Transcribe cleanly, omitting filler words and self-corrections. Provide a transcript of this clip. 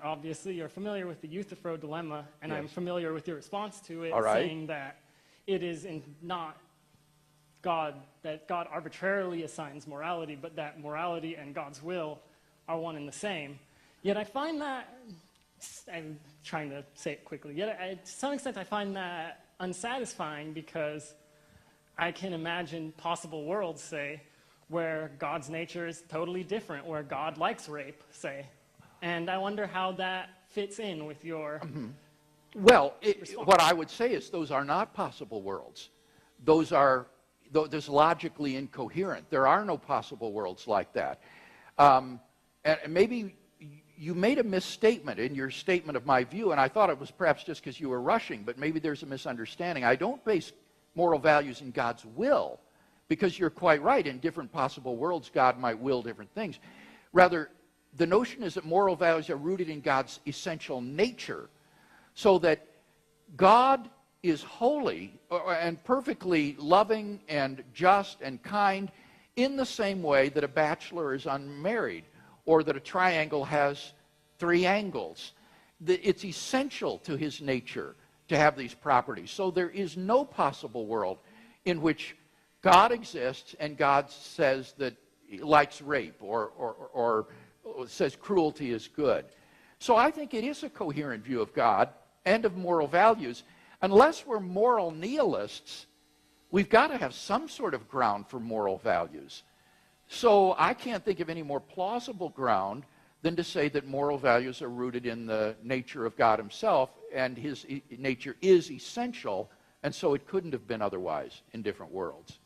obviously, you're familiar with the Euthyphro dilemma, and Yes. I'm familiar with your response to it, All right. saying that it is not God, that God arbitrarily assigns morality, but that morality and God's will are one and the same. Yet I find that, I'm trying to say it quickly, yet to some extent I find that unsatisfying, because I can imagine possible worlds, say, where God's nature is totally different, where God likes rape, say. And I wonder how that fits in with your Well, response. what I would say is those are not possible worlds. Those are logically incoherent. There are no possible worlds like that. And maybe you made a misstatement in your statement of my view, and I thought it was perhaps just because you were rushing, but maybe there's a misunderstanding. I don't base moral values in God's will, because you're quite right. In different possible worlds, God might will different things. Rather, the notion is that moral values are rooted in God's essential nature, so that God is holy and perfectly loving and just and kind in the same way that a bachelor is unmarried, or that a triangle has 3 angles. It's essential to his nature to have these properties. So there is no possible world in which God exists and God says that he likes rape or says cruelty is good. So I think it is a coherent view of God and of moral values. Unless we're moral nihilists, we've got to have some sort of ground for moral values. So I can't think of any more plausible ground than to say that moral values are rooted in the nature of God himself, and his nature is essential, and so it couldn't have been otherwise in different worlds.